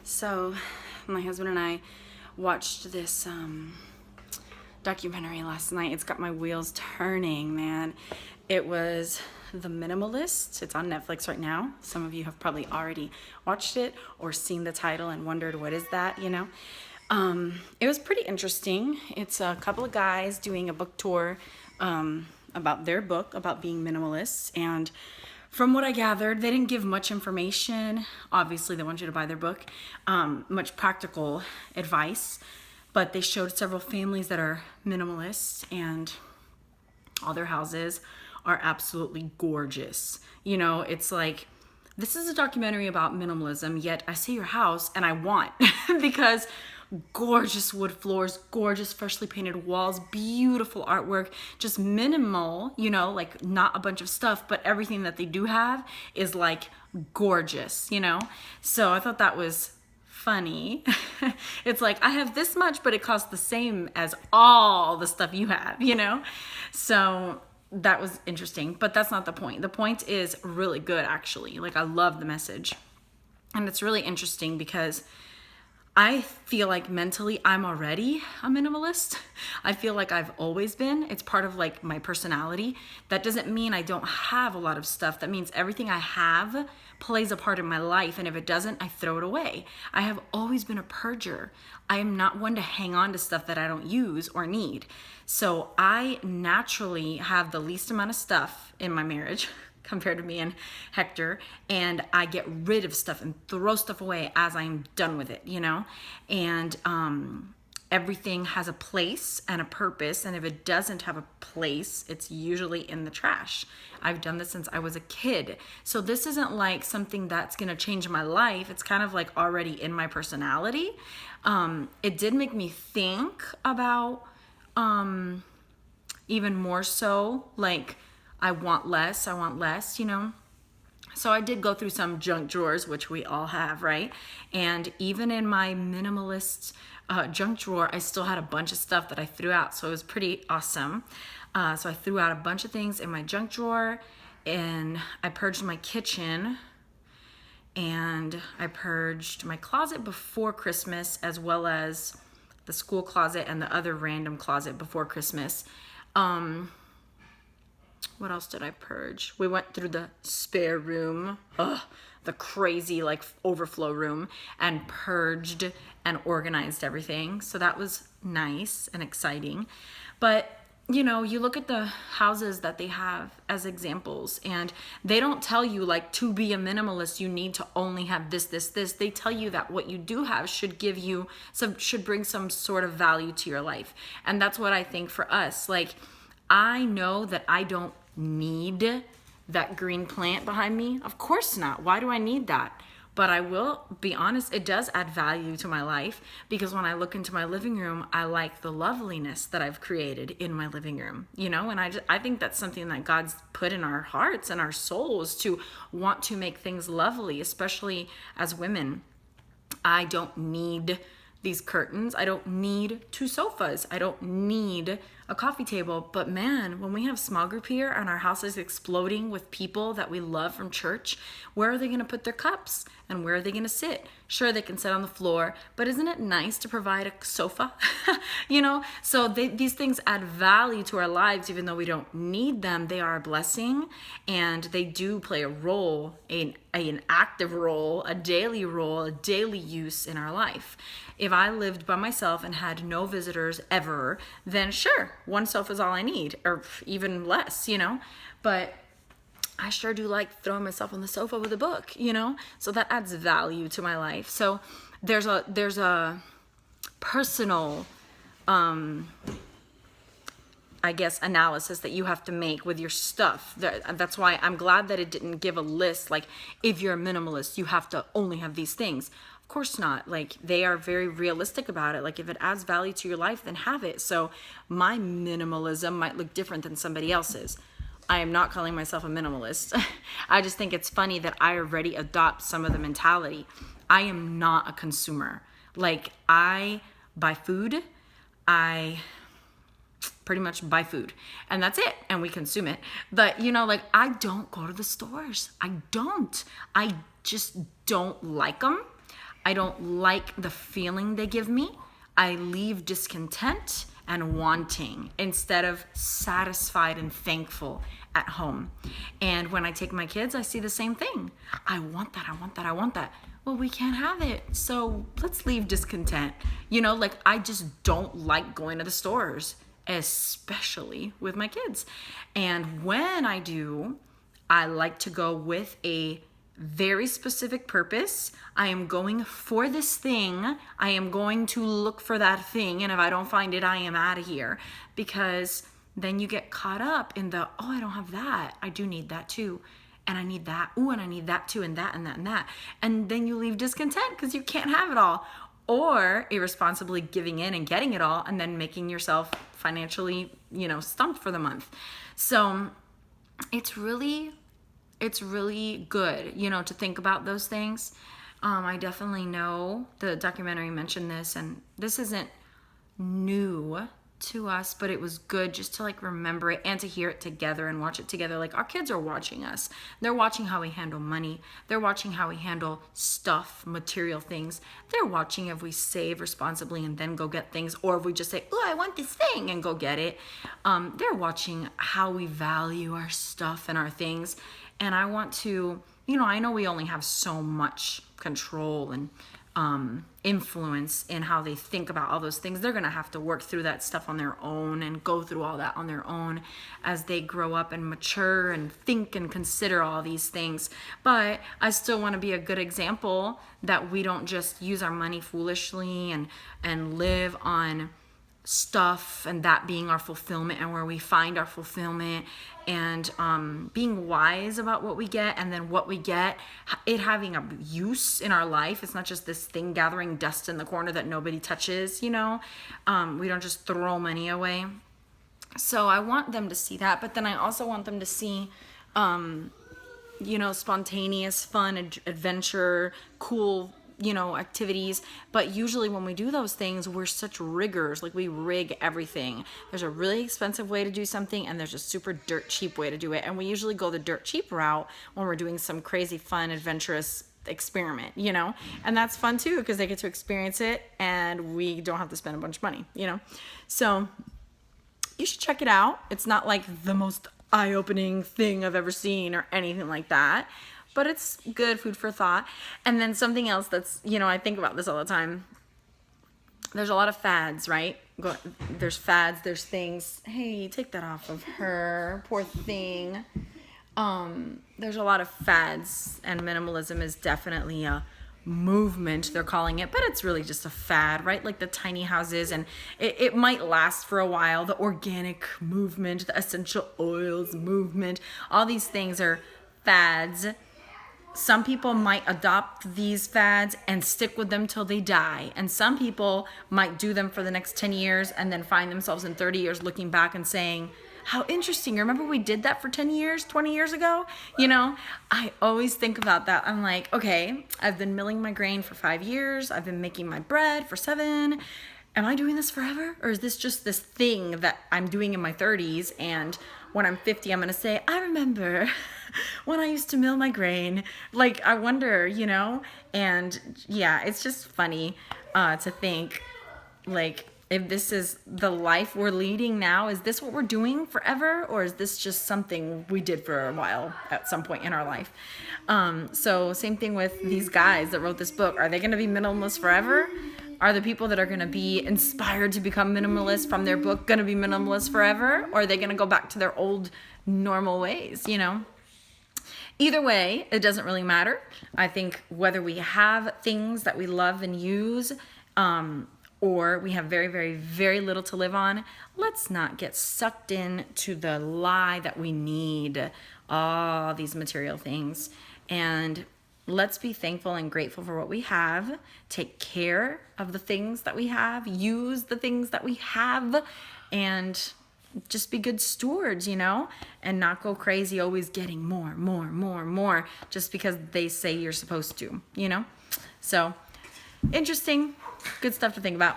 So, my husband and I watched this documentary last night. It's got my wheels turning, man. It was The Minimalist. It's on Netflix right now. Some of you have probably already watched it or seen the title and wondered, what is that? It was pretty interesting. It's a couple of guys doing a book tour about their book, about being minimalists. And from what I gathered, they didn't give much information. Obviously, they want you to buy their book, much practical advice. But they showed several families that are minimalists, and all their houses are absolutely gorgeous. It's like, this is a documentary about minimalism, yet I see your house and I want because gorgeous wood floors, gorgeous freshly painted walls, beautiful artwork, just minimal, like not a bunch of stuff, but everything that they do have is like gorgeous. So I thought that was funny. It's like, I have this much, but it costs the same as all the stuff you have. So that was interesting, but that's not the point. The point is really good, actually. Like, I love the message. And it's really interesting because I feel like mentally I'm already a minimalist. I feel like I've always been. It's part of like my personality. That doesn't mean I don't have a lot of stuff. That means everything I have plays a part in my life, and if it doesn't, I throw it away. I have always been a purger. I am not one to hang on to stuff that I don't use or need. So I naturally have the least amount of stuff in my marriage compared to me and Hector, and I get rid of stuff and throw stuff away as I'm done with it, and everything has a place and a purpose, and if it doesn't have a place, it's usually in the trash. I've done this since I was a kid, so this isn't like something that's gonna change my life. It's kind of like already in my personality. It did make me think about even more so, like, I want less, So I did go through some junk drawers, which we all have, right? And even in my minimalist junk drawer, I still had a bunch of stuff that I threw out. So it was pretty awesome. So I threw out a bunch of things in my junk drawer, and I purged my kitchen, and I purged my closet before Christmas, as well as the school closet and the other random closet before Christmas. What else did I purge? We went through the spare room, the crazy like overflow room, and purged and organized everything. So that was nice and exciting. But you look at the houses that they have as examples, and they don't tell you like, to be a minimalist you need to only have this. They tell you that what you do have should bring some sort of value to your life. And that's what I think for us. Like, I know that I don't need that green plant behind me. Of course not. Why do I need that? But I will be honest, it does add value to my life, because when I look into my living room, I like the loveliness that I've created in my living room, and I think that's something that God's put in our hearts and our souls, to want to make things lovely, especially as women. I don't need these curtains. I don't need 2 sofas. I don't need a coffee table. But man, when we have small group here and our house is exploding with people that we love from church, where are they going to put their cups? And where are they going to sit? Sure, they can sit on the floor, but isn't it nice to provide a sofa? So these things add value to our lives, even though we don't need them. They are a blessing, and they do play a role, an active role, a daily use in our life. If I lived by myself and had no visitors ever, then sure, 1 sofa is all I need, or even less, But I sure do like throwing myself on the sofa with a book, So that adds value to my life. So there's a personal, I guess, analysis that you have to make with your stuff. That's why I'm glad that it didn't give a list, like, if you're a minimalist, you have to only have these things. Of course not. Like, they are very realistic about it. Like, if it adds value to your life, then have it. So my minimalism might look different than somebody else's. I am not calling myself a minimalist. I just think it's funny that I already adopt some of the mentality. I am not a consumer. Like, I buy food. I pretty much buy food, and that's it, and we consume it. But like, I don't go to the stores. I just don't like them. I don't like the feeling they give me. I leave discontent and wanting instead of satisfied and thankful at home. And when I take my kids, I see the same thing. I want that, I want that, I want that. Well, we can't have it. So let's leave discontent. Like I just don't like going to the stores, especially with my kids. And when I do, I like to go with a very specific purpose. I am going for this thing. I am going to look for that thing. And if I don't find it, I am out of here. Because then you get caught up in the, oh, I don't have that. I do need that too. And I need that. Ooh, and I need that too, and that, and that, and that. And then you leave discontent because you can't have it all. Or irresponsibly giving in and getting it all and then making yourself financially, stumped for the month. So it's really good, to think about those things. I definitely know the documentary mentioned this, and this isn't new to us, but it was good just to remember it and to hear it together and watch it together. Like our kids are watching us. They're watching how we handle money. They're watching how we handle stuff, material things. They're watching if we save responsibly and then go get things, or if we just say, oh, I want this thing and go get it. They're watching how we value our stuff and our things. And I want to, I know we only have so much control and influence in how they think about all those things. They're going to have to work through that stuff on their own and go through all that on their own as they grow up and mature and think and consider all these things. But I still want to be a good example that we don't just use our money foolishly and live on stuff and that being our fulfillment and where we find our fulfillment, and being wise about what we get, and then what we get, it having a use in our life. It's not just this thing gathering dust in the corner that nobody touches, we don't just throw money away. So I want them to see that, but then I also want them to see spontaneous fun, adventure, cool activities. But usually when we do those things, we're such riggers. Like we rig everything. There's a really expensive way to do something, and there's a super dirt cheap way to do it. And we usually go the dirt cheap route when we're doing some crazy fun, adventurous experiment, and that's fun too, because they get to experience it and we don't have to spend a bunch of money, So you should check it out. It's not like the most eye-opening thing I've ever seen or anything like that, but it's good food for thought. And then something else that's, I think about this all the time. There's a lot of fads, right? There's fads, there's things. Hey, take that off of her, poor thing. There's a lot of fads, and minimalism is definitely a movement, they're calling it, but it's really just a fad, right? Like the tiny houses, and it might last for a while. The organic movement, the essential oils movement, all these things are fads. Some people might adopt these fads and stick with them till they die. And some people might do them for the next 10 years and then find themselves in 30 years looking back and saying, how interesting. Remember we did that for 10 years, 20 years ago? I always think about that. I'm like, okay, I've been milling my grain for 5 years. I've been making my bread for 7. Am I doing this forever? Or is this just this thing that I'm doing in my 30s, and when I'm 50, I'm going to say, I remember when I used to mill my grain. Like, I wonder, and yeah, it's just funny to think, like, if this is the life we're leading now, is this what we're doing forever? Or is this just something we did for a while at some point in our life? So same thing with these guys that wrote this book. Are they going to be minimalist forever? Are the people that are going to be inspired to become minimalist from their book going to be minimalist forever? Or are they going to go back to their old normal ways, Either way, it doesn't really matter. I think whether we have things that we love and use, or we have very, very, very little to live on, let's not get sucked into the lie that we need all these material things. And let's be thankful and grateful for what we have. Take care of the things that we have. Use the things that we have. And just be good stewards, and not go crazy always getting more, just because they say you're supposed to, So, interesting. Good stuff to think about.